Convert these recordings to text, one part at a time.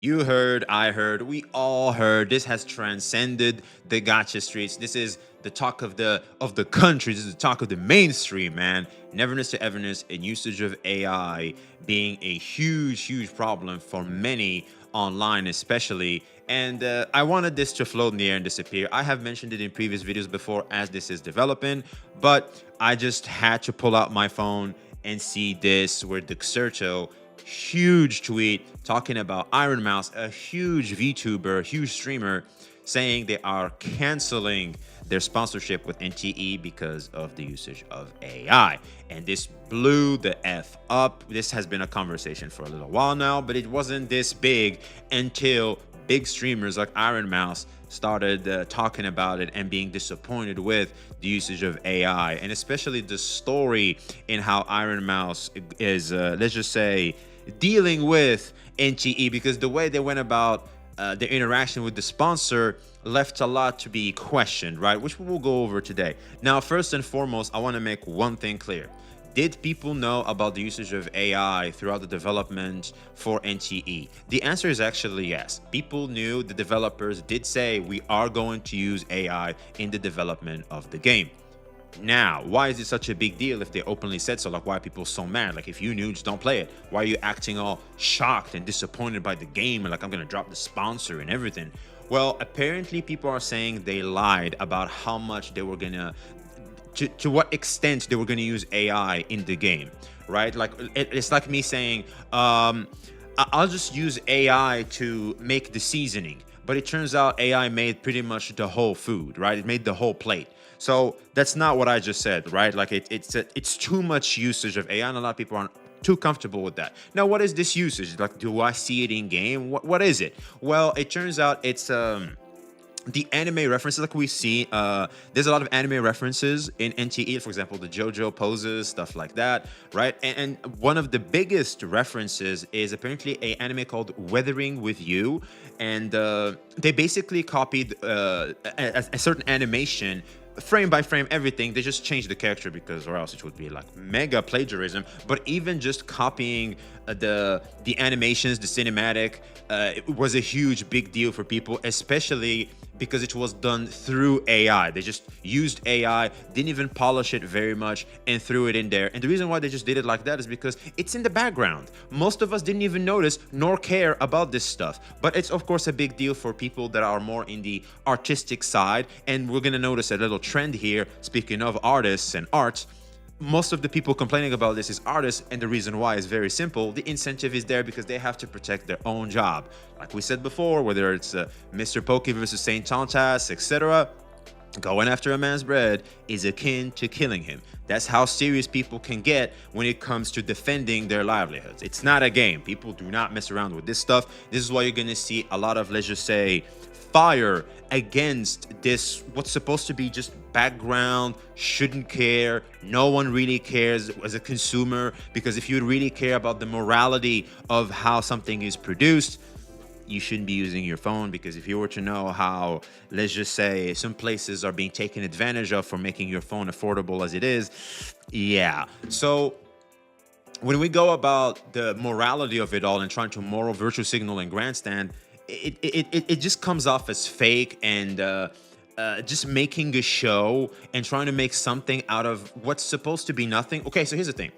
You heard, I heard, we all heard. This has transcended the gotcha streets. This is the talk of the country. This is the talk of the mainstream, man. Neverness to everness and usage of AI being a huge problem for many online, especially. And I wanted this to float in the air and disappear. I have mentioned it in previous videos before as this is developing, but I just had to pull out my phone and see this where Duxerto huge tweet talking about Ironmouse, a huge VTuber, huge streamer, saying they are canceling their sponsorship with NTE because of the usage of AI. And this blew the F up. This has been a conversation for a little while now, but it wasn't this big until big streamers like Ironmouse started talking about it and being disappointed with the usage of AI, and especially the story in how Ironmouse is, let's just say, dealing with NTE, because the way they went about their interaction with the sponsor left a lot to be questioned, right? Which we will go over today. Now, first and foremost, I want to make one thing clear. Did people know about the usage of AI throughout the development for NTE? The answer is actually yes. People knew, the developers did say we are going to use AI in the development of the game. Now, why is it such a big deal if they openly said so? Like, why are people so mad? Like, if you knew, just don't play it. Why are you acting all shocked and disappointed by the game and like, I'm gonna drop the sponsor and everything? Well, apparently people are saying they lied about how much they were gonna, to what extent they were gonna use AI in the game, right? Like, it's like me saying, I'll just use AI to make the seasoning. But it turns out AI made pretty much the whole food, right? It made the whole plate. So that's not what I just said, right? Like it's too much usage of AI, and a lot of people aren't too comfortable with that. Now, what is this usage? Like, do I see it in game? What is it? Well, it turns out it's the anime references like we see. There's a lot of anime references in NTE, for example, the JoJo poses, stuff like that, right? And one of the biggest references is apparently a anime called Weathering with You, and they basically copied a certain animation frame by frame, everything. They just changed the character because, or else it would be like mega plagiarism. But even just copying the animations, the cinematic, it was a huge big deal for people, especially because it was done through AI. They just used AI, didn't even polish it very much, and threw it in there. And the reason why they just did it like that is because it's in the background. Most of us didn't even notice nor care about this stuff. But it's of course a big deal for people that are more in the artistic side. And we're gonna notice a little trend here, speaking of artists and arts. Most of the people complaining about this is artists, and the reason why is very simple. The incentive is there because they have to protect their own job. Like we said before, whether it's Mr. Pokey versus Saint Tontas, etc., going after a man's bread is akin to killing him. That's how serious people can get when it comes to defending their livelihoods. It's not a game. People do not mess around with this stuff. This is why you're going to see a lot of, let's just say, fire against this, what's supposed to be just background, shouldn't care, no one really cares as a consumer, because if you really care about the morality of how something is produced, you shouldn't be using your phone. Because if you were to know how, let's just say, some places are being taken advantage of for making your phone affordable as it is, yeah. So when we go about the morality of it all and trying to moral virtue signal and grandstand, it just comes off as fake and just making a show and trying to make something out of what's supposed to be nothing. Okay, so here's the thing.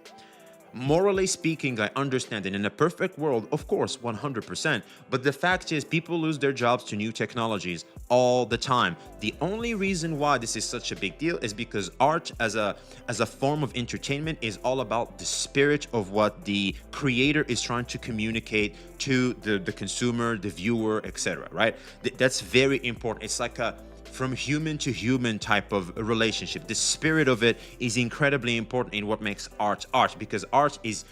Morally speaking, I understand it. In a perfect world, of course, 100%. But the fact is, people lose their jobs to new technologies all the time. The only reason why this is such a big deal is because art as a form of entertainment is all about the spirit of what the creator is trying to communicate to the consumer, the viewer, etc. Right? That's very important. It's like a from human to human type of relationship. The spirit of it is incredibly important in what makes art art, because art is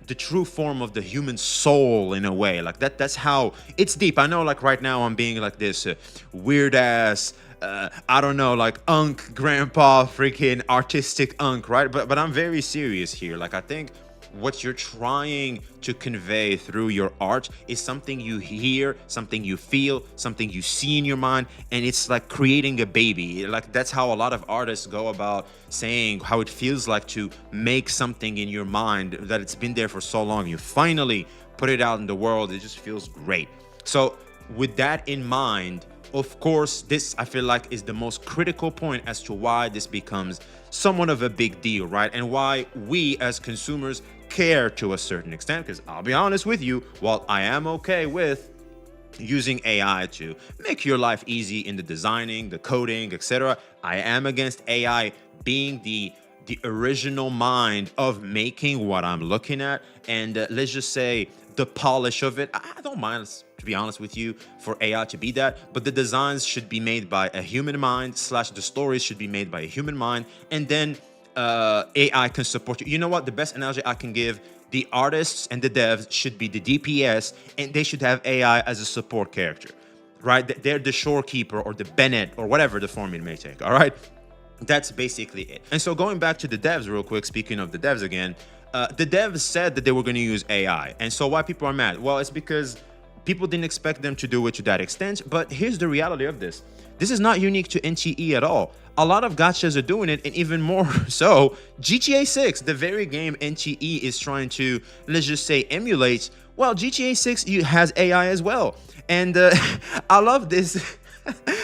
the true form of the human soul in a way. Like that's how it's deep. I know, like right now I'm being like this weird ass I don't know, like unk grandpa, freaking artistic unk, right? But I'm very serious here. Like, I think what you're trying to convey through your art is something you hear, something you feel, something you see in your mind, and it's like creating a baby. Like, that's how a lot of artists go about saying how it feels like to make something in your mind that it's been there for so long. You finally put it out in the world. It just feels great. So with that in mind, of course, this I feel like is the most critical point as to why this becomes somewhat of a big deal, right? And why we as consumers care to a certain extent. Because I'll be honest with you, while I am okay with using AI to make your life easy in the designing, the coding, etc., I am against AI being the original mind of making what I'm looking at, and let's just say the polish of it. I don't mind, to be honest with you, for AI to be that, but the designs should be made by a human mind, slash the stories should be made by a human mind, and then AI can support you. You know what? The best analogy I can give: the artists and the devs should be the DPS, and they should have AI as a support character, right? They're the shorekeeper or the Bennett or whatever the form it may take. All right. That's basically it. And so going back to the devs real quick, speaking of the devs again, the devs said that they were going to use AI. And so why people are mad? Well, it's because people didn't expect them to do it to that extent. But here's the reality of this. This is not unique to NTE at all. A lot of gachas are doing it, and even more so, GTA 6, the very game NTE is trying to, let's just say, emulate. Well, GTA 6 has AI as well. And I love this.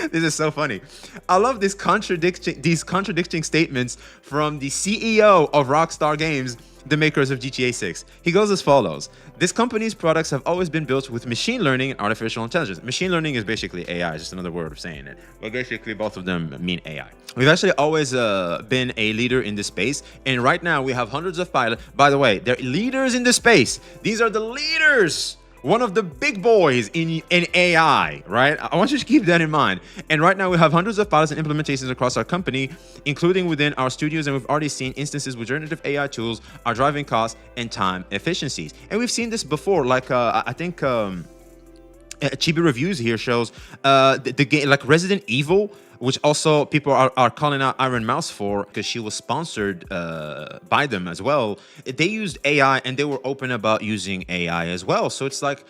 This is so funny. I love these contradicting statements from the CEO of Rockstar Games, the makers of GTA 6. He goes as follows: this company's products have always been built with machine learning and artificial intelligence. Machine learning is basically AI, just another word of saying it. But basically, both of them mean AI. We've actually always been a leader in this space. And right now, we have hundreds of pilots. By the way, they're leaders in the space. These are the leaders. One of the big boys in AI, right? I want you to keep that in mind. And right now we have hundreds of pilots and implementations across our company, including within our studios, and we've already seen instances where generative AI tools are driving costs and time efficiencies. And we've seen this before, like I think Chibi Reviews here shows the game like Resident Evil, which also people are calling out Ironmouse for, because she was sponsored by them as well. They used AI, and they were open about using AI as well. So it's like,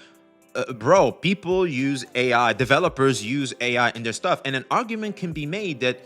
bro, people use AI, developers use AI in their stuff. And an argument can be made that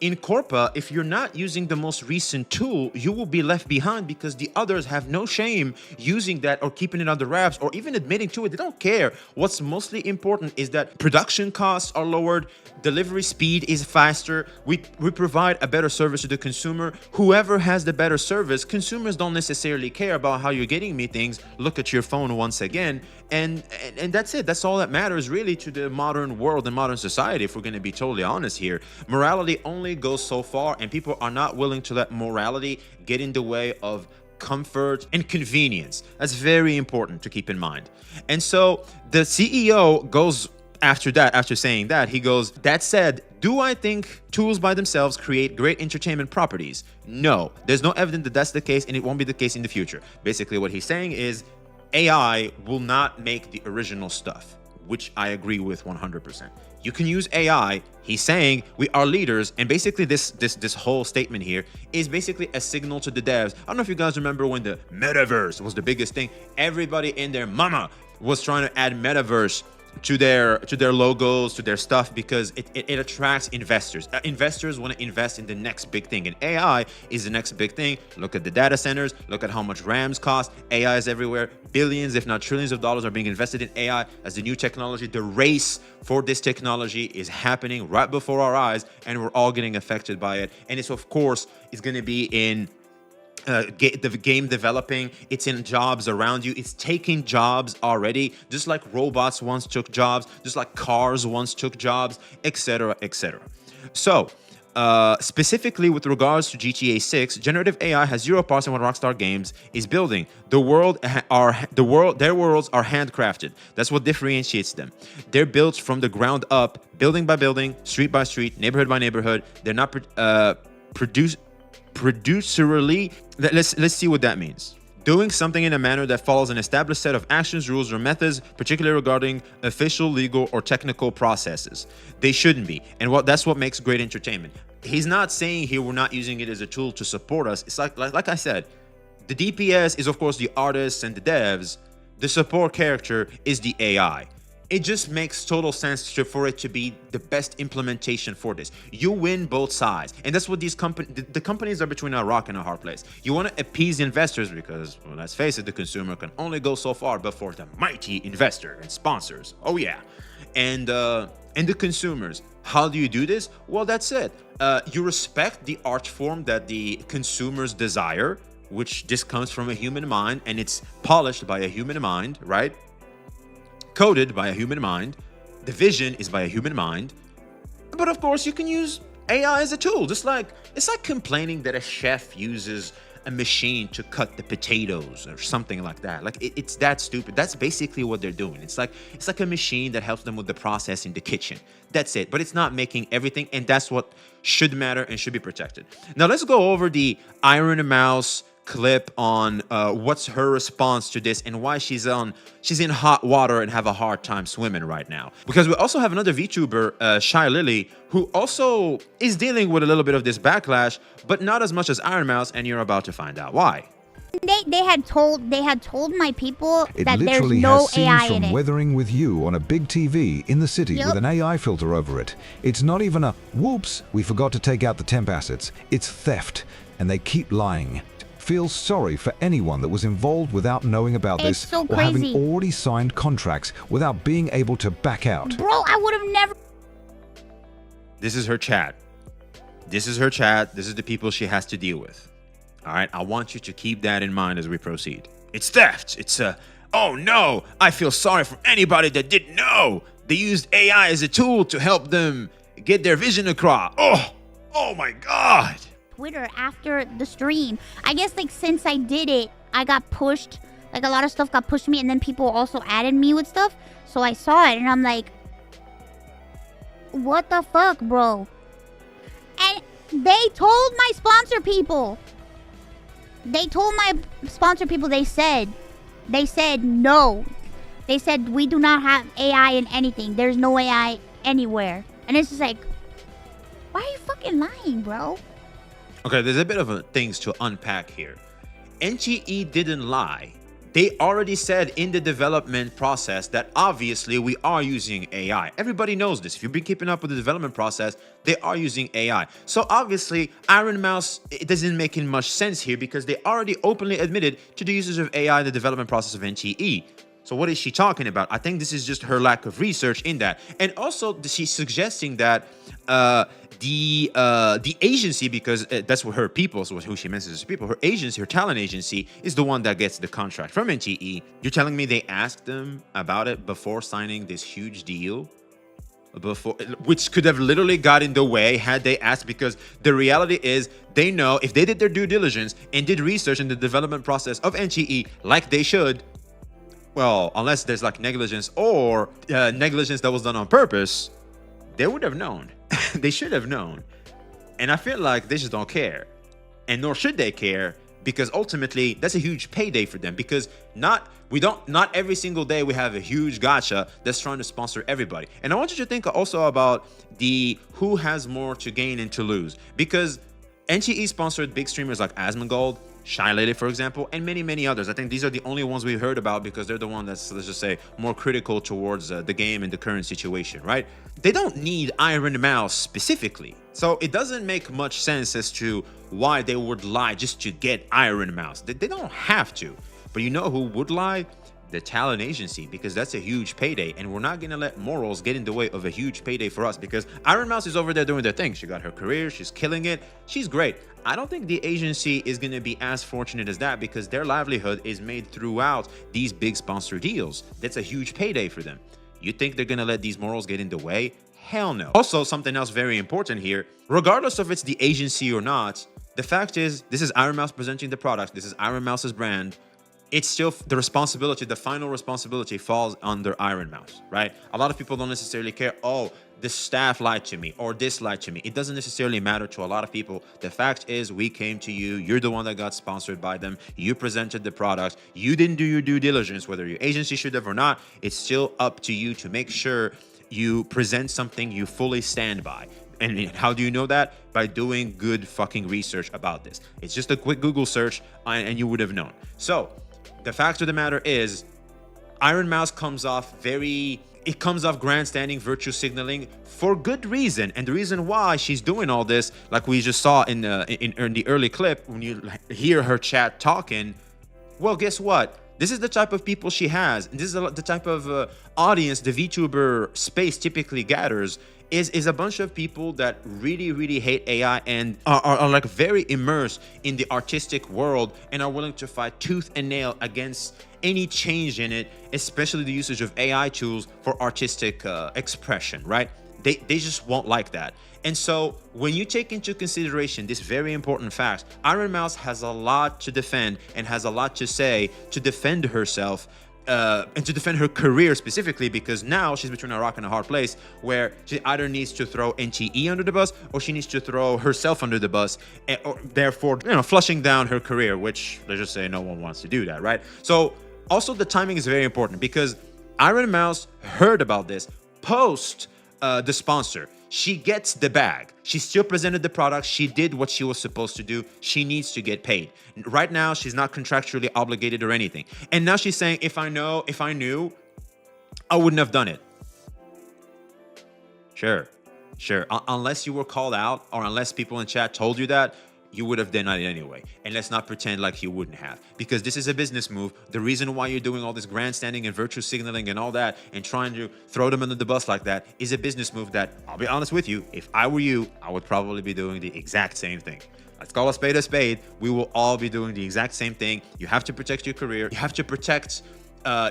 in Corpa, if you're not using the most recent tool, you will be left behind, because the others have no shame using that or keeping it under wraps or even admitting to it. They don't care. What's mostly important is that production costs are lowered, delivery speed is faster, we provide a better service to the consumer. Whoever has the better service, consumers don't necessarily care about how you're getting me things. Look at your phone once again. And that's it. That's all that matters really to the modern world and modern society, if we're going to be totally honest here. Morality only goes so far, and people are not willing to let morality get in the way of comfort and convenience. That's very important to keep in mind. And so the CEO goes after that, after saying that, he goes, that said, do I think tools by themselves create great entertainment properties? No, there's no evidence that that's the case, and it won't be the case in the future. Basically what he's saying is AI will not make the original stuff, which I agree with 100%. You can use AI. He's saying we are leaders, and basically this whole statement here is basically a signal to the devs. I don't know if you guys remember when the metaverse was the biggest thing. Everybody in their mama was trying to add metaverse to their logos, to their stuff, because it attracts investors. Investors want to invest in the next big thing, and AI is the next big thing. Look at the data centers, look at how much RAMs cost. AI is everywhere. Billions, if not trillions of dollars are being invested in AI as the new technology. The race for this technology is happening right before our eyes, and we're all getting affected by it. And it's, of course, it's going to be in the game developing, it's in jobs around you, it's taking jobs already, just like robots once took jobs, just like cars once took jobs, etc., etc. So specifically with regards to GTA 6, generative AI has zero parts in what Rockstar Games is building. Their worlds are handcrafted. That's what differentiates them. They're built from the ground up, building by building, street by street, neighborhood by neighborhood. They're not producerally. Let's see what that means. Doing something in a manner that follows an established set of actions, rules, or methods, particularly regarding official, legal, or technical processes. They shouldn't be. And that's what makes great entertainment. He's not saying here we're not using it as a tool to support us. It's like I said, the DPS is, of course, the artists and the devs. The support character is the AI. it just makes total sense for it to be the best implementation for this. You win both sides, and that's what these the companies are between a rock and a hard place. You want to appease investors because, well, let's face it, the consumer can only go so far before the mighty investor and sponsors. Oh yeah, and the consumers. How do you do this? Well, that's it. You respect the art form that the consumers desire, which just comes from a human mind, and it's polished by a human mind, right? Coded by a human mind. The vision is by a human mind. But of course, you can use AI as a tool. Just like it's like complaining that a chef uses a machine to cut the potatoes or something like that. Like it's that stupid. That's basically what they're doing. It's like a machine that helps them with the process in the kitchen. That's it. But it's not making everything, and that's what should matter and should be protected. Now let's go over the Ironmouse clip on what's her response to this and why she's in hot water and have a hard time swimming right now. Because we also have another VTuber, Shylily, who also is dealing with a little bit of this backlash, but not as much as Ironmouse, and you're about to find out why. They had told my people that there's literally no has scenes AI from in it. Weathering with You on a big TV in the city Yep. with an AI filter over it. It's not even a whoops, we forgot to take out the temp assets. It's theft, and they keep lying. Feel sorry for anyone that was involved without knowing about It's this so or having crazy. already signed contracts without being able to back out. Bro, I would have never. This is her chat. This is her chat. This is the people she has to deal with. All right, I want you to keep that in mind as we proceed. It's theft. It's oh no, I feel sorry for anybody that didn't know. They used AI as a tool to help them get their vision across. Oh my God. Twitter after the stream. I guess like since I did it, I got pushed. Like a lot of stuff got pushed to me, and then people also added me with stuff. So I saw it and I'm like, what the fuck, bro? And they told my sponsor people. They said no. They said we do not have AI in anything. There's no AI anywhere. And it's just like, why are you fucking lying, bro? Okay, there's a bit of things to unpack here. NTE didn't lie. They already said in the development process that obviously we are using AI. Everybody knows this. If you've been keeping up with the development process, they are using AI. So obviously, Ironmouse, it doesn't make much sense here because they already openly admitted to the usage of AI in the development process of NTE. So what is she talking about? I think this is just her lack of research in that. And also, she's suggesting that the agency, because that's what her people, so who she mentions as people, her agency, her talent agency, is the one that gets the contract from NTE. You're telling me they asked them about it before signing this huge deal? Which could have literally got in the way had they asked, because the reality is they know if they did their due diligence and did research in the development process of NTE like they should, well, unless there's like negligence or negligence that was done on purpose, they would have known. They should have known. And I feel like they just don't care. And nor should they care, because ultimately that's a huge payday for them, because not every single day we have a huge gacha that's trying to sponsor everybody. And I want you to think also about the who has more to gain and to lose, because NTE sponsored big streamers like Asmongold, Shylily, for example, and many, many others. I think these are the only ones we heard about because they're the one that's, let's just say, more critical towards the game and the current situation, right? They don't need Ironmouse specifically. So it doesn't make much sense as to why they would lie just to get Ironmouse. They don't have to. But you know who would lie? The talent agency, because that's a huge payday, and we're not gonna let morals get in the way of a huge payday for us, because Ironmouse is over there doing their thing. She got her career, she's killing it, she's great. I don't think the agency is gonna be as fortunate as that, because their livelihood is made throughout these big sponsor deals. That's a huge payday for them. You think they're gonna let these morals get in the way? Hell no. Also, something else very important here, regardless of it's the agency or not, the fact is, this is Ironmouse presenting the product, this is Ironmouse's brand. It's still the responsibility, the final responsibility falls under Ironmouse, right? A lot of people don't necessarily care, oh, the staff lied to me or this lied to me. It doesn't necessarily matter to a lot of people. The fact is, we came to you, you're the one that got sponsored by them, you presented the product, you didn't do your due diligence, whether your agency should have or not. It's still up to you to make sure you present something you fully stand by. And how do you know that? By doing good fucking research about this. It's just a quick Google search and you would have known. So, the fact of the matter is, Ironmouse comes off very it comes off grandstanding, virtue signaling for good reason. And the reason why she's doing all this, like we just saw in the early clip, when you hear her chat talking, well, guess what? This is the type of people she has. And this is the type of audience the VTuber space typically gathers. Is a bunch of people that really, really hate AI and are like very immersed in the artistic world and are willing to fight tooth and nail against any change in it, especially the usage of AI tools for artistic expression, right? They just won't like that. And so when you take into consideration this very important fact, Ironmouse has a lot to defend and has a lot to say to defend herself and to defend her career specifically, because now she's between a rock and a hard place where she either needs to throw NTE under the bus or she needs to throw herself under the bus, or therefore, flushing down her career, which let's just say no one wants to do that, right? So also the timing is very important because Ironmouse heard about this post the sponsor. She gets the bag. She still presented the product. She did what she was supposed to do. She needs to get paid. Right now, she's not contractually obligated or anything. And now she's saying, if I knew, I wouldn't have done it. Sure. Unless you were called out or unless people in chat told you that, you would have done it anyway. And let's not pretend like you wouldn't have, because this is a business move. The reason why you're doing all this grandstanding and virtue signaling and all that and trying to throw them under the bus like that is a business move that, I'll be honest with you, if I were you, I would probably be doing the exact same thing. Let's call a spade a spade. We will all be doing the exact same thing. You have to protect your career. You have to protect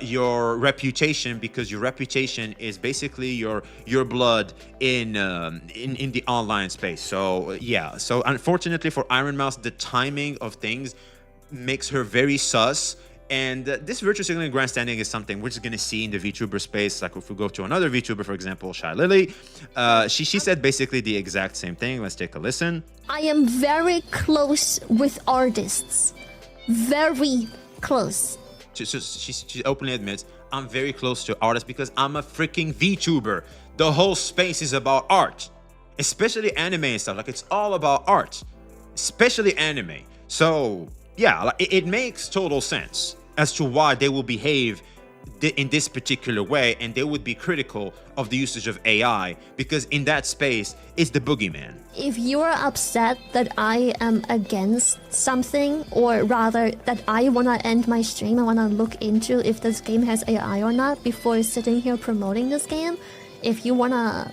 your reputation, because your reputation is basically your blood in the online space. So yeah, so unfortunately for Ironmouse, the timing of things makes her very sus. And this virtue signaling grandstanding is something we're just going to see in the VTuber space. Like if we go to another VTuber, for example, Shylily, she said basically the exact same thing. Let's take a listen. I am very close with artists. Very close. She openly admits, I'm very close to artists because I'm a freaking VTuber. The whole space is about art, especially anime and stuff. Like, it's all about art, especially anime. So yeah, it makes total sense as to why they will behave in this particular way, and they would be critical of the usage of AI, because in that space is the boogeyman. If you're upset that I am against something, or rather that I want to end my stream, I want to look into if this game has AI or not before sitting here promoting this game, if you want to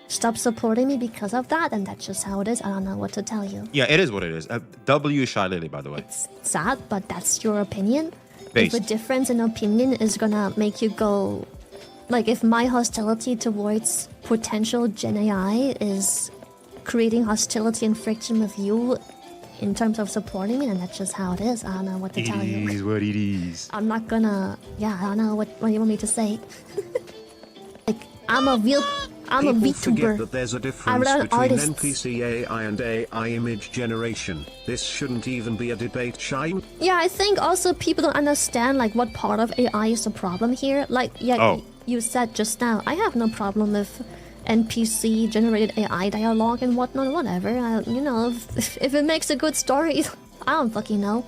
stop supporting me because of that, then that's just how it is. I don't know what to tell you. Yeah, it is what it is. W Shylily, by the way. It's sad, but that's your opinion. Based. If a difference in opinion is gonna make you go, like, if my hostility towards potential Gen AI is creating hostility and friction with you in terms of supporting me, then that's just how it is. I don't know what to tell you. It is what it is. I'm not gonna, I don't know what you want me to say. Like, I'm a People forget VTuber. that there's a I'm difference an between artist. NPC AI and AI image generation. This shouldn't even be a debate, Shine. Yeah, I think also people don't understand, like, what part of AI is the problem here. Like, you said just now, I have no problem with NPC generated AI dialogue and whatnot, whatever. If it makes a good story, I don't fucking know.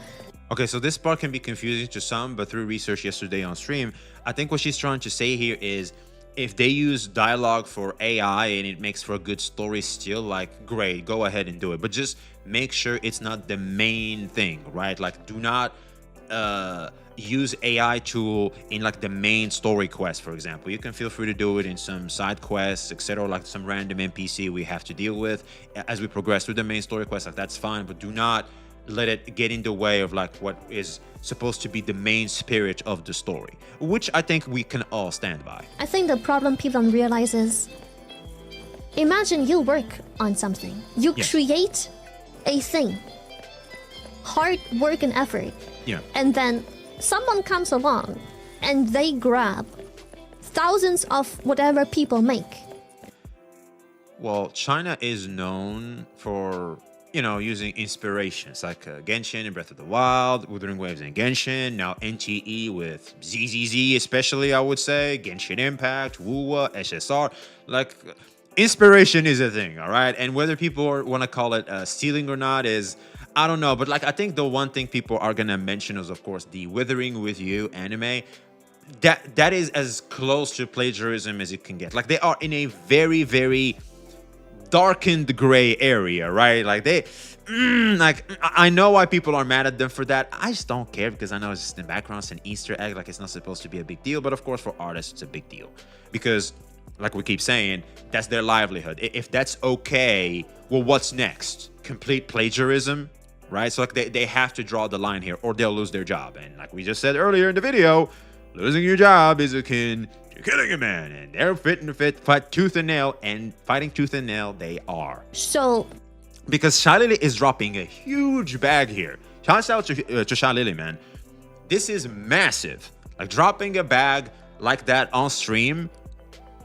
Okay, so this part can be confusing to some, but through research yesterday on stream, I think what she's trying to say here is, if they use dialogue for AI and it makes for a good story still, like, great, go ahead and do it. But just make sure it's not the main thing, right? Like, do not use AI tool in, like, the main story quest, for example. You can feel free to do it in some side quests, etc., like some random NPC we have to deal with as we progress through the main story quest. Like, that's fine, but do not let it get in the way of, like, what is supposed to be the main spirit of the story, which I think we can all stand by. I think the problem people don't realize is, imagine you work on something. You create a thing. Hard work and effort. Yeah. And then someone comes along and they grab thousands of whatever people make. Well, China is known for, using inspirations like Genshin and Breath of the Wild, Wuthering Waves and Genshin, now NTE with ZZZ especially, I would say, Genshin Impact, WUWA, SSR. Like, inspiration is a thing, all right? And whether people want to call it stealing or not is, I don't know. But, like, I think the one thing people are going to mention is, of course, the Withering With You anime. that is as close to plagiarism as you can get. Like they are in a very, very darkened gray area, right? Like like I know why people are mad at them for that. I just don't care because I know it's just in the background, it's an Easter egg, like it's not supposed to be a big deal. But of course, for artists, it's a big deal because, like we keep saying, that's their livelihood. If that's okay, well, what's next? Complete plagiarism, right? So like they have to draw the line here, or they'll lose their job. And like we just said earlier in the video, losing your job is akin to killing a man, and they're fight tooth and nail, and fighting tooth and nail they are. So, Because Shylily is dropping a huge bag here. Shout out to Shylily, man. This is massive. Like dropping a bag like that on stream,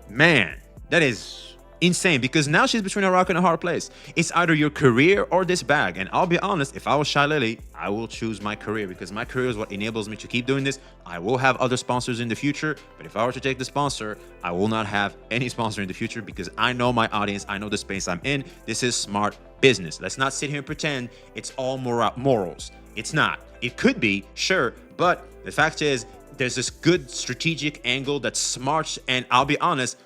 man, that is insane, because now she's between a rock and a hard place. It's either your career or this bag. And I'll be honest, if I was Shylily, I will choose my career, because my career is what enables me to keep doing this. I will have other sponsors in the future, but if I were to take the sponsor, I will not have any sponsor in the future, because I know my audience, I know the space I'm in. This is smart business. Let's not sit here and pretend it's all morals. It's not. It could be, sure, but the fact is there's this good strategic angle that's smart, and I'll be honest,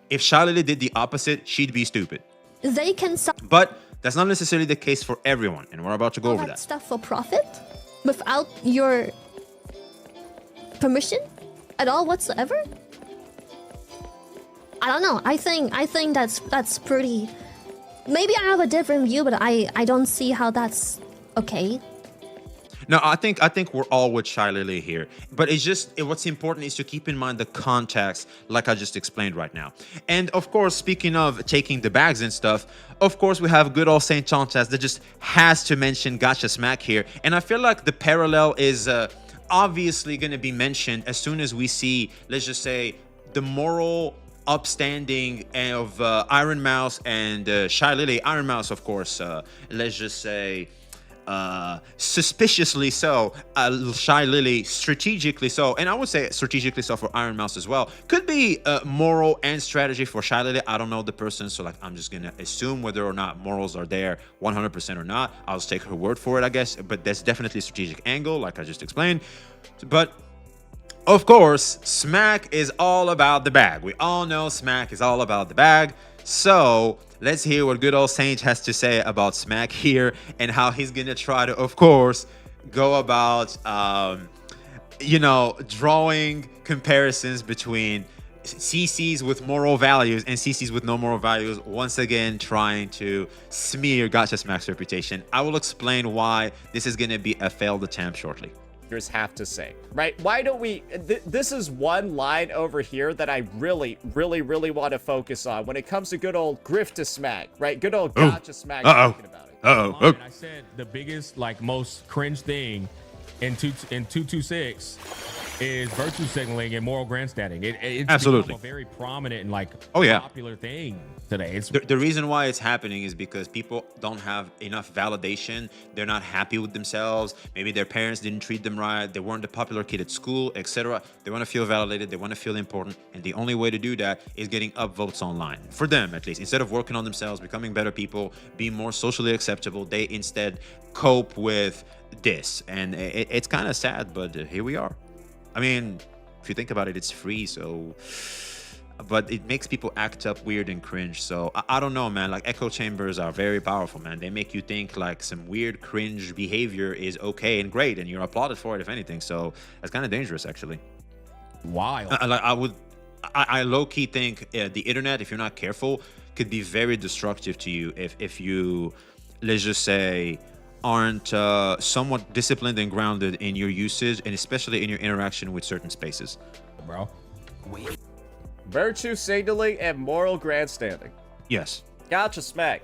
if Shylily did the opposite, she'd be stupid. they can sell But that's not necessarily the case for everyone, and we're about to go over that that. stuff for profit without your permission at all whatsoever. I don't know. I think that's pretty. Maybe I have a different view, but I don't see how that's okay. No, I think we're all with Shylily here, but it's just what's important is to keep in mind the context, like I just explained right now. And of course, speaking of taking the bags and stuff, of course we have good old Saint Chanchas that just has to mention Gacha Smack here, and I feel like the parallel is obviously going to be mentioned as soon as we see, let's just say, the moral upstanding of Ironmouse and Shylily. Ironmouse, of course, let's just say, suspiciously so, Shylily strategically so, and I would say strategically so for Ironmouse as well. Could be moral and strategy for Shylily. I don't know the person, so like I'm just gonna assume whether or not morals are there 100% or not. I'll just take her word for it, I guess, but that's definitely a strategic angle, like I just explained. But of course, Smack is all about the bag. We all know Smack is all about the bag. So let's hear what good old Saint has to say about Smack here, and how he's gonna try to, of course, go about, drawing comparisons between CCs with moral values and CCs with no moral values, once again trying to smear Gacha Smack's reputation. I will explain why this is gonna be a failed attempt shortly. Have to say, right? Why don't we this is one line over here that I really want to focus on when it comes to good old Grift to Smack, right? Good old Gacha Smack talking about it. And I said the biggest, like, most cringe thing in 226 is virtue signaling and moral grandstanding. It's Absolutely become a very prominent and, like, Oh, yeah. popular thing today. It's The reason why it's happening is because people don't have enough validation. They're not happy with themselves. Maybe their parents didn't treat them right. They weren't the popular kid at school, etc. They want to feel validated. They want to feel important. And the only way to do that is getting upvotes online. For them, at least. Instead of working on themselves, becoming better people, being more socially acceptable, they instead cope with this. And it's kind of sad, but here we are. I mean, if you think about it, it's free, so... But it makes people act up weird and cringe. So I don't know, man. Like, echo chambers are very powerful, man. They make you think like some weird cringe behavior is okay and great, and you're applauded for it, if anything. So that's kind of dangerous, actually. wild. I low-key think the internet, if you're not careful, could be very destructive to you if you, let's just say, aren't somewhat disciplined and grounded in your usage, and especially in your interaction with certain spaces. Bro. Virtue signaling and moral grandstanding. Yes. Gacha Smack.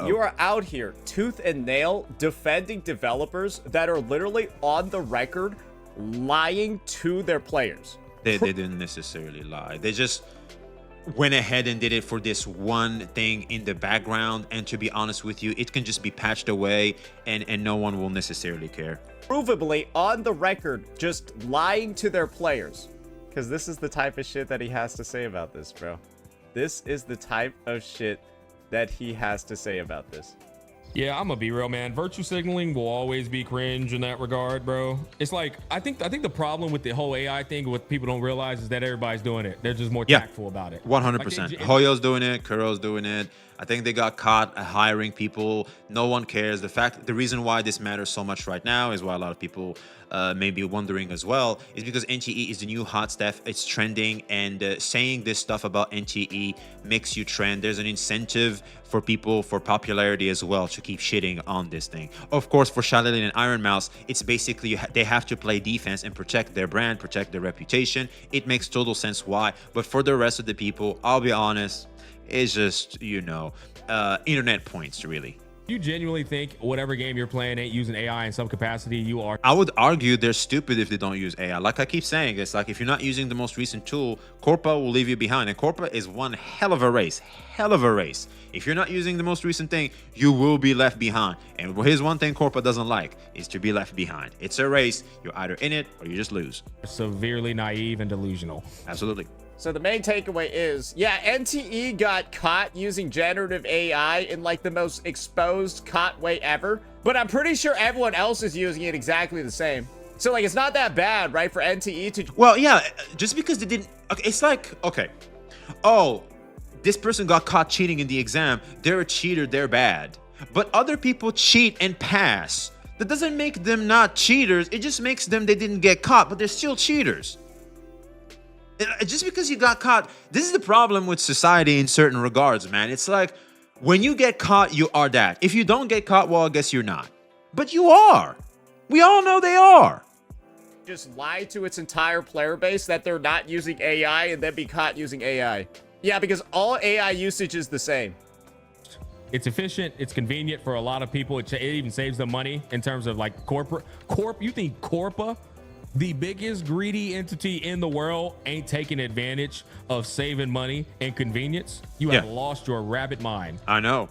You are out here, tooth and nail, defending developers that are literally on the record lying to their players. They didn't necessarily lie. They just went ahead and did it for this one thing in the background. And to be honest with you, it can just be patched away and no one will necessarily care. Provably on the record, just lying to their players. Because this is the type of shit that he has to say about this, bro. This is the type of shit that he has to say about this. Yeah, I'm gonna be real, man. Virtue signaling will always be cringe in that regard, bro. It's like I think the problem with the whole AI thing, what people don't realize, is that everybody's doing it. They're just more tactful about it. 100%. Hoyo's doing it. Kuro's doing it. I think they got caught hiring people. No one cares. The reason why this matters so much right now is why a lot of people may be wondering as well, is because NTE is the new hot stuff. It's trending, and saying this stuff about NTE makes you trend. There's an incentive for people for popularity as well to keep shitting on this thing. Of course, for Shylily and Ironmouse, it's basically they have to play defense and protect their brand, protect their reputation. It makes total sense why. But for the rest of the people, I'll be honest, it's just, you know, internet points, really. You genuinely think whatever game you're playing ain't using AI in some capacity? You are. I would argue they're stupid if they don't use AI. Like I keep saying, it's like if you're not using the most recent tool, Corpa will leave you behind. And Corpa is one hell of a race. Hell of a race. If you're not using the most recent thing, you will be left behind. And here's one thing Corpa doesn't like, is to be left behind. It's a race. You're either in it or you just lose. Severely naive and delusional. Absolutely. So the main takeaway is, yeah, NTE got caught using generative AI in like the most exposed caught way ever, but I'm pretty sure everyone else is using it exactly the same. So like, it's not that bad, right, for NTE to... Well, yeah, just because they didn't... Okay, it's like, okay, oh, this person got caught cheating in the exam. They're a cheater, they're bad. But other people cheat and pass. That doesn't make them not cheaters. It just makes them, they didn't get caught, but they're still cheaters. Just because you got caught, this is the problem with society in certain regards, man. It's like, when you get caught, you are that. If you don't get caught, well, I guess you're not. But you are. We all know they are. Just lie to its entire player base that they're not using AI and then be caught using AI. Yeah, because all AI usage is the same. It's efficient. It's convenient for a lot of people. It even saves them money in terms of like you think Corpa, the biggest greedy entity in the world, ain't taking advantage of saving money and convenience? You have lost your rabbit mind. I know.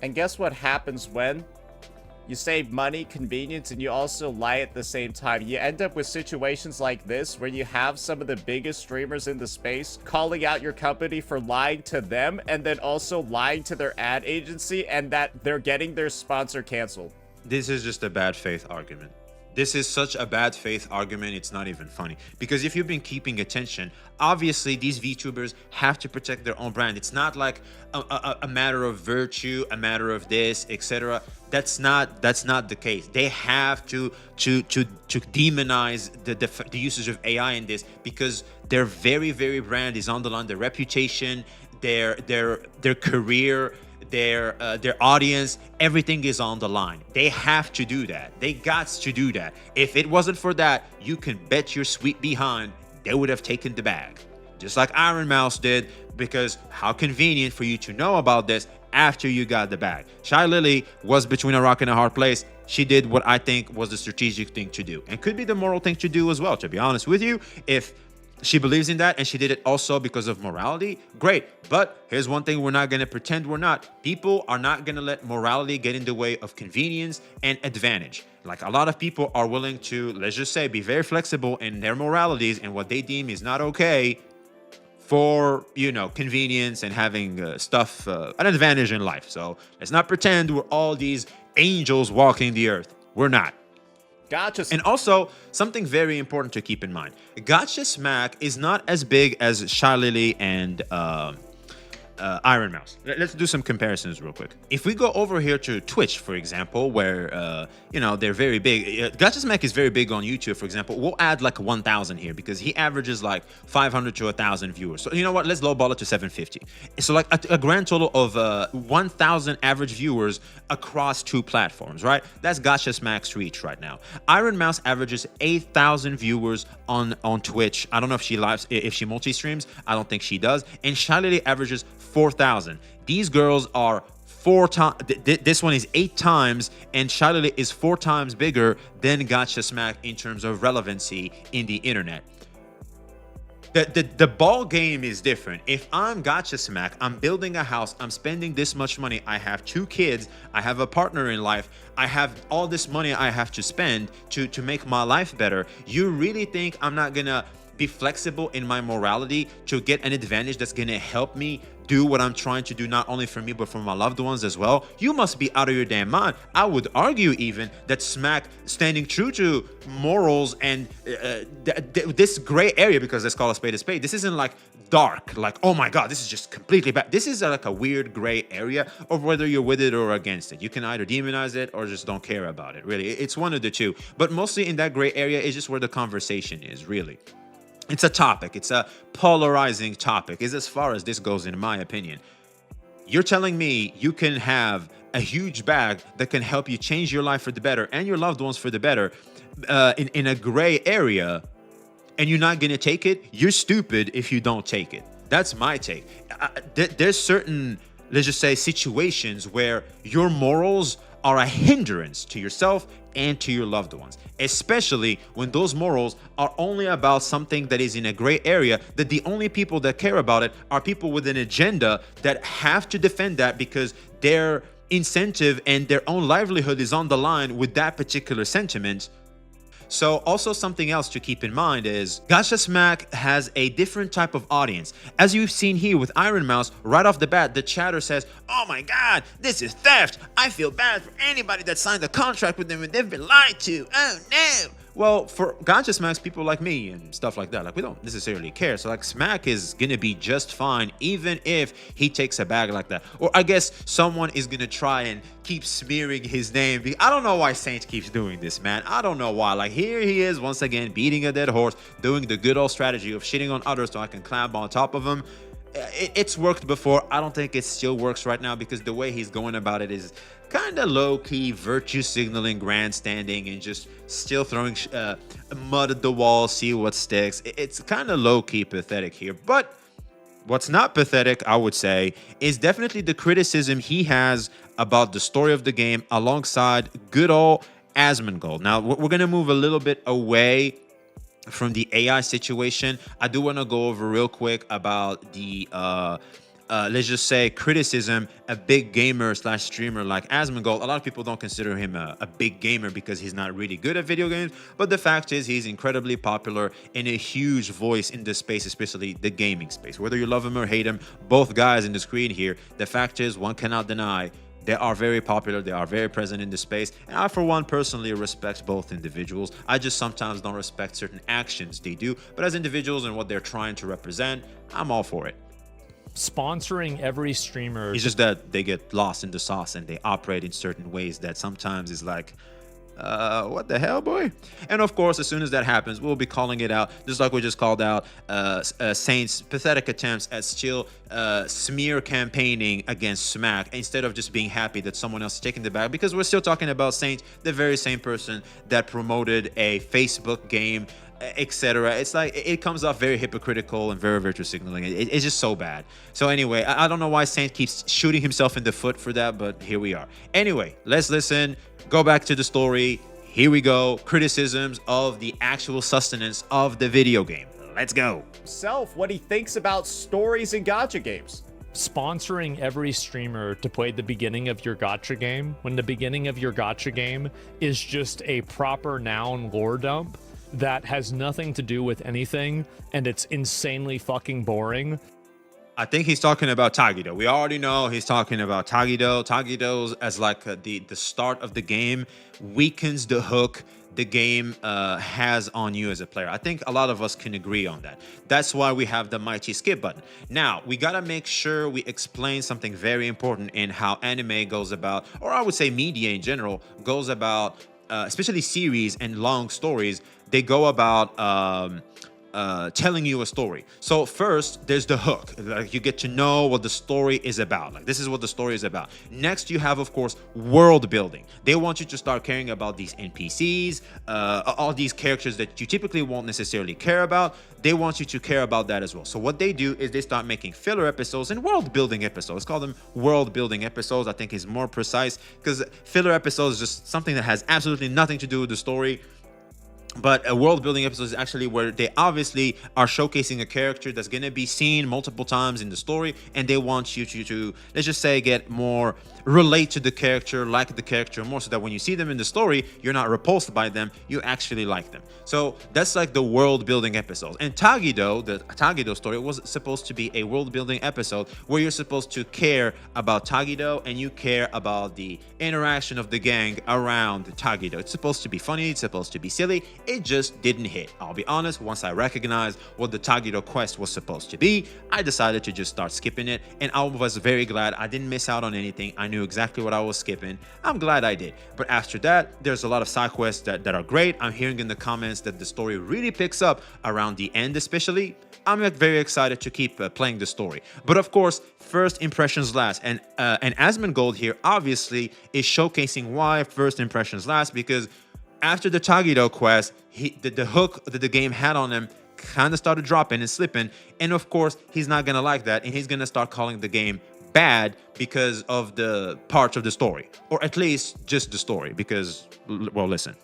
And guess what happens when you save money, convenience, and you also lie at the same time? You end up with situations like this where you have some of the biggest streamers in the space calling out your company for lying to them and then also lying to their ad agency, and that they're getting their sponsor canceled. This is just a bad faith argument. This is such a bad faith argument, it's not even funny. Because if you've been keeping attention, obviously these VTubers have to protect their own brand. It's not like a matter of virtue, a matter of this, etc. That's not the case. They have to demonize the usage of AI in this, because their very brand is on the line. Their reputation, their career, their audience, everything is on the line. They have to do that. They got to do that. If it wasn't for that, you can bet your sweet behind they would have taken the bag, just like Ironmouse did. Because how convenient for you to know about this after you got the bag. Shylily was between a rock and a hard place. She did what I think was the strategic thing to do, and could be the moral thing to do as well, to be honest with you. If she believes in that and she did it also because of morality, great. But here's one thing we're not going to pretend we're not. People are not going to let morality get in the way of convenience and advantage. Like, a lot of people are willing to, let's just say, be very flexible in their moralities and what they deem is not okay for, you know, convenience and having an advantage in life. So let's not pretend we're all these angels walking the earth. We're not. Gotcha. And also, something very important to keep in mind. Gacha Smack is not as big as Shylily and Ironmouse. Let's do some comparisons real quick. If we go over here to Twitch, for example, where, you know, they're very big. Gacha Smack is very big on YouTube, for example. We'll add like 1,000 here because he averages like 500 to 1,000 viewers. So, you know what? Let's lowball it to 750. So like a grand total of 1,000 average viewers across 2 platforms, right? That's Gacha Smack's reach right now. Ironmouse averages 8,000 viewers on Twitch. I don't know if she multi-streams. I don't think she does. And Shylily averages 4,000. These girls are 4 times. This one is 8 times, and Shylily is 4 times bigger than Gacha Smack in terms of relevancy in the internet. The ball game is different. If I'm Gacha Smack, I'm building a house, I'm spending this much money, I have 2 kids, I have a partner in life, I have all this money I have to spend to make my life better. You really think I'm not gonna be flexible in my morality to get an advantage that's gonna help me do what I'm trying to do, not only for me, but for my loved ones as well, you must be out of your damn mind. I would argue even that Smack standing true to morals and this gray area, because let's call a spade, this isn't like dark, like, oh my God, this is just completely bad. This is like a weird gray area of whether you're with it or against it. You can either demonize it or just don't care about it, really. It's one of the two. But mostly in that gray area is just where the conversation is, really. It's a topic. It's a polarizing topic, is as far as this goes, in my opinion. You're telling me you can have a huge bag that can help you change your life for the better and your loved ones for the better in a gray area, and you're not going to take it? You're stupid if you don't take it. That's my take. There's certain, let's just say, situations where your morals are a hindrance to yourself and to your loved ones, especially when those morals are only about something that is in a gray area, that the only people that care about it are people with an agenda that have to defend that because their incentive and their own livelihood is on the line with that particular sentiment. So also something else to keep in mind is Gacha Smack has a different type of audience. As you've seen here with Ironmouse, right off the bat, the chatter says, oh my God, this is theft. I feel bad for anybody that signed a contract with them and they've been lied to. Oh no. Well, for Gacha Smacks, people like me and stuff like that, like, we don't necessarily care. So like, Smack is gonna be just fine even if he takes a bag like that. Or I guess someone is gonna try and keep smearing his name. I don't know why Saint keeps doing this, man. I don't know why. Like, here he is once again beating a dead horse, doing the good old strategy of shitting on others so I can climb on top of him. It's worked before. I don't think it still works right now because the way he's going about it is kind of low-key virtue signaling, grandstanding, and just still throwing mud at the wall, see what sticks. It's kind of low-key pathetic here. But what's not pathetic, I would say, is definitely the criticism he has about the story of the game alongside good old Asmongold. Now, we're going to move a little bit away from the AI situation. I do want to go over real quick about the let's just say criticism a big gamer slash streamer like Asmongold. A lot of people don't consider him a big gamer because he's not really good at video games, but the fact is he's incredibly popular and a huge voice in the space, especially the gaming space. Whether you love him or hate him, both guys in the screen here, the fact is one cannot deny they are very popular. They are very present in the space. And I, for one, personally respect both individuals. I just sometimes don't respect certain actions they do. But as individuals and what they're trying to represent, I'm all for it. Sponsoring every streamer. It's just that they get lost in the sauce and they operate in certain ways that sometimes is like, what the hell, boy? And of course, as soon as that happens, we'll be calling it out, just like we just called out Saint's pathetic attempts at still smear campaigning against Smack instead of just being happy that someone else is taking the bag, because we're still talking about Saint, the very same person that promoted a Facebook game, etc. It's like it comes off very hypocritical and very virtue signaling. It's just so bad. So anyway, I don't know why Saint keeps shooting himself in the foot for that, but here we are. Anyway, let's listen. Go back to the story. Here we go. Criticisms of the actual sustenance of the video game. Let's go. Himself, what he thinks about stories in gacha games. Sponsoring every streamer to play the beginning of your gacha game, when the beginning of your gacha game is just a proper noun lore dump that has nothing to do with anything, and it's insanely fucking boring. I think he's talking about Tagido. We already know he's talking about Tagido. Tagido's as like the start of the game weakens the hook the game has on you as a player. I think a lot of us can agree on that. That's why we have the mighty skip button. Now, we gotta make sure we explain something very important in how anime goes about, or I would say media in general, goes about, especially series and long stories, they go about telling you a story. So first, there's the hook. Like, you get to know what the story is about. Like, this is what the story is about. Next, you have, of course, world building. They want you to start caring about these NPCs, all these characters that you typically won't necessarily care about. They want you to care about that as well. So what they do is they start making filler episodes and world building episodes. Call them world building episodes. I think is more precise, because filler episodes is just something that has absolutely nothing to do with the story. But a world building episode is actually where they obviously are showcasing a character that's going to be seen multiple times in the story, and they want you to, let's just say, get more relate to the character, like the character more, so that when you see them in the story, you're not repulsed by them, you actually like them. So that's like the world building episode. And Tagido, the Tagido story, was supposed to be a world building episode where you're supposed to care about Tagido and you care about the interaction of the gang around Tagido. It's supposed to be funny, it's supposed to be silly. It just didn't hit. I'll be honest, once I recognized what the Tagido quest was supposed to be, I decided to just start skipping it, and I was very glad I didn't miss out on anything. I knew exactly what I was skipping. I'm glad I did. But after that, there's a lot of side quests that are great. I'm hearing in the comments that the story really picks up around the end especially. I'm very excited to keep playing the story. But of course, first impressions last. And Asmongold here obviously is showcasing why first impressions last, because after the Tagido quest, the hook that the game had on him kind of started dropping and slipping. And of course, he's not going to like that. And he's going to start calling the game bad because of the parts of the story. Or at least just the story. Because, well, listen.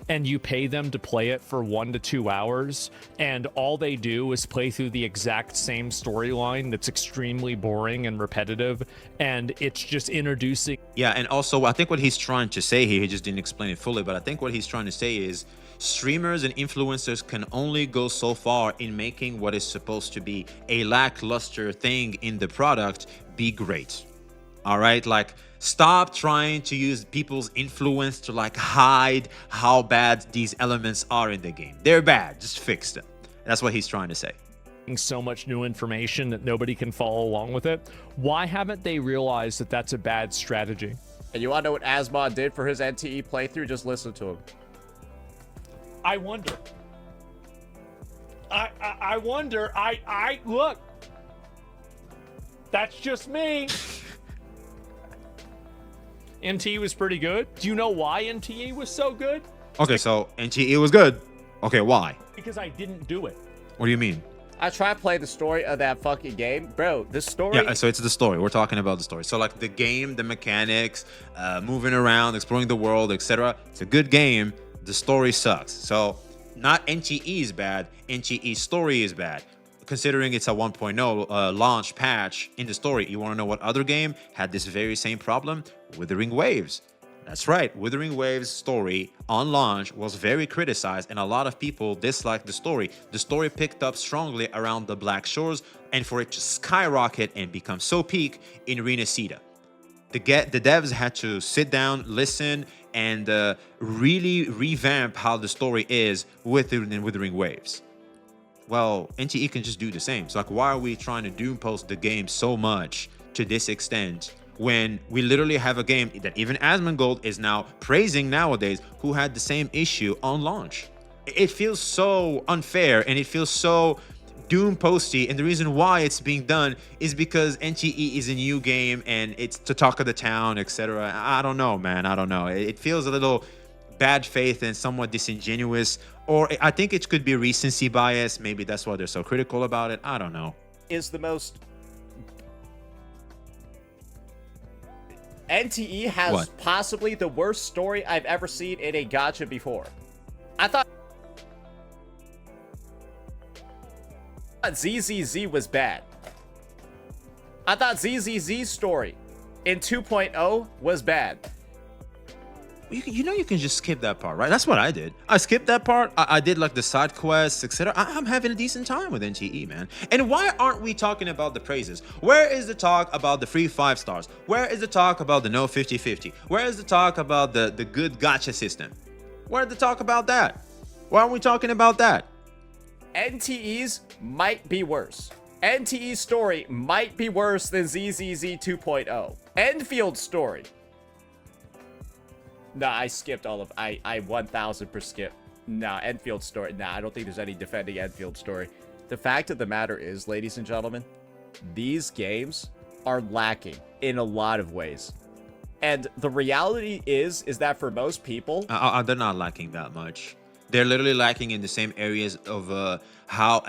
And you pay them to play it for 1 to 2 hours, and all they do is play through the exact same storyline that's extremely boring and repetitive, and it's just introducing. Yeah, and also I think what he's trying to say here, he just didn't explain it fully, but I think what he's trying to say is streamers and influencers can only go so far in making what is supposed to be a lackluster thing in the product be great. All right, like, stop trying to use people's influence to like hide how bad these elements are in the game. They're bad, just fix them. That's what he's trying to say. So much new information that nobody can follow along with it. Why haven't they realized that that's a bad strategy? And you want to know what Asmon did for his NTE playthrough? Just listen to him. I wonder. I wonder. I look. That's just me. NTE was pretty good. Do you know why NTE was so good? Okay, so NTE was good. Okay, why? Because I didn't do it. What do you mean? I try to play the story of that fucking game. Bro, the story... Yeah, so it's the story. We're talking about the story. So like the game, the mechanics, moving around, exploring the world, etc. It's a good game. The story sucks. So not NTE is bad. NTE's story is bad. Considering it's a 1.0 launch patch in the story, you want to know what other game had this very same problem? Wuthering Waves. That's right, Wuthering Waves' story on launch was very criticized, and a lot of people disliked the story. The story picked up strongly around the Black Shores, and for it to skyrocket and become so peak in Renacida. The devs had to sit down, listen, and really revamp how the story is within Wuthering Waves. Well, NTE can just do the same. So like, why are we trying to doom post the game so much to this extent when we literally have a game that even Asmongold is now praising nowadays, who had the same issue on launch? It feels so unfair and it feels so doom posty, and the reason why it's being done is because NTE is a new game and it's the talk of the town, etc. I don't know, man. I don't know. It feels a little bad faith and somewhat disingenuous, or I think it could be recency bias. Maybe that's why they're so critical about it. I don't know. Is the most... NTE has What? possibly the worst story I've ever seen in a gacha before. I thought ZZZ was bad. I thought ZZZ's story in 2.0 was bad. You know you can just skip that part, right? That's what I did. I skipped that part. I did like the side quests, etc. I'm having a decent time with NTE, man. And why aren't we talking about the praises? Where is the talk about the free 5 stars? Where is the talk about the no 50-50? Where is the talk about the good gacha system? Where's the talk about that? Why aren't we talking about that? NTE's might be worse. NTE's story might be worse than ZZZ 2.0. Enfield's story. Nah, I skipped all of... I 1000% skip. Nah, Enfield's story. Nah, I don't think there's any defending Enfield's story. The fact of the matter is, ladies and gentlemen, these games are lacking in a lot of ways. And the reality is that for most people... they're not lacking that much. They're literally lacking in the same areas of how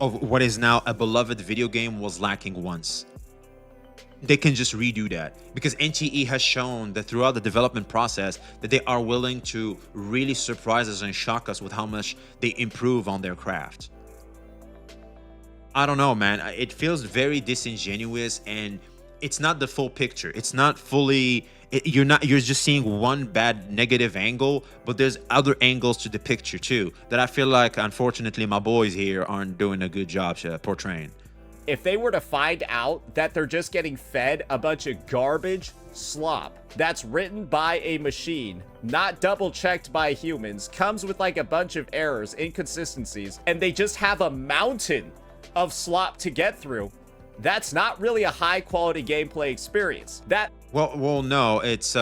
of what is now a beloved video game was lacking once. they can just redo that, because NTE has shown that throughout the development process that they are willing to really surprise us and shock us with how much they improve on their craft. I don't know, man. It feels very disingenuous, and it's not the full picture. It's not fully, you're just seeing one bad negative angle, but there's other angles to the picture too that I feel like, unfortunately, my boys here aren't doing a good job portraying. If they were to find out that they're just getting fed a bunch of garbage slop that's written by a machine, not double checked by humans, comes with like a bunch of errors, inconsistencies, and they just have a mountain of slop to get through, that's not really a high quality gameplay experience. Well, no, it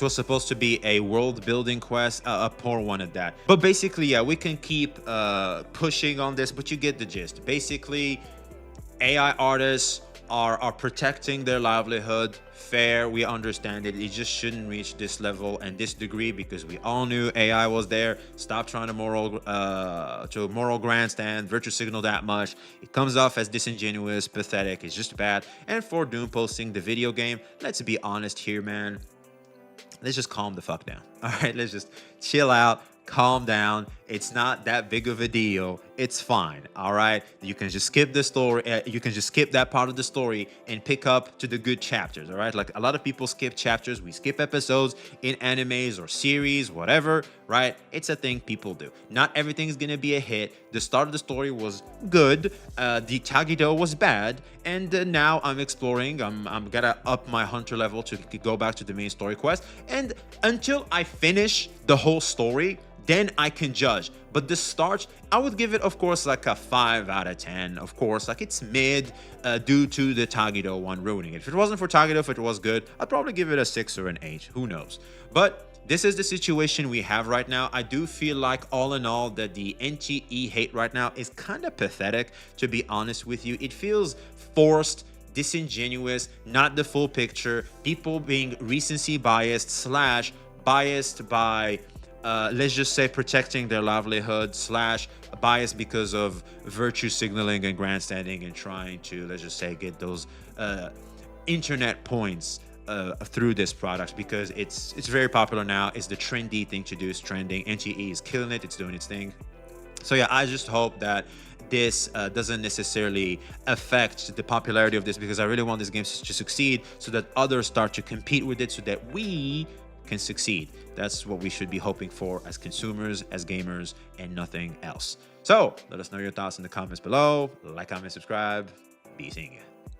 was supposed to be a world building quest, a poor one at that. But basically, yeah, we can keep pushing on this, but you get the gist. Basically, AI artists are protecting their livelihood. Fair, we understand it. It just shouldn't reach this level and this degree, because we all knew AI was there. Stop trying to moral grandstand, virtue signal that much. It comes off as disingenuous, pathetic. It's just bad. And for doom posting the video game, let's be honest here, man. Let's just calm the fuck down. All right, let's just chill out. Calm down. It's not that big of a deal. It's fine. All right. You can just skip the story. You can just skip that part of the story and pick up to the good chapters. All right. Like a lot of people skip chapters. We skip episodes in animes or series, whatever. Right. It's a thing people do. Not everything is going to be a hit. The start of the story was good. The Tagido was bad. And now I'm exploring. I'm going to up my hunter level to go back to the main story quest. And until I finish the whole story, then I can judge. But the start, I would give it, of course, like a 5 out of 10. Of course, like it's mid due to the Tagido one ruining it. If it wasn't for Tagido, if it was good, I'd probably give it a 6 or an 8. Who knows? But this is the situation we have right now. I do feel like, all in all, that the NTE hate right now is kind of pathetic, to be honest with you. It feels forced, disingenuous, not the full picture. People being recency biased / biased by let's just say protecting their livelihood / bias because of virtue signaling and grandstanding and trying to, let's just say, get those internet points through this product, because it's very popular now. It's the trendy thing to do. It's trending. NTE is killing it. It's doing its thing. So yeah, I just hope that this doesn't necessarily affect the popularity of this, because I really want this game to succeed so that others start to compete with it, so that we can succeed. That's what we should be hoping for as consumers, as gamers, and nothing else. So let us know your thoughts in the comments below. Like, comment, subscribe. Be seeing you.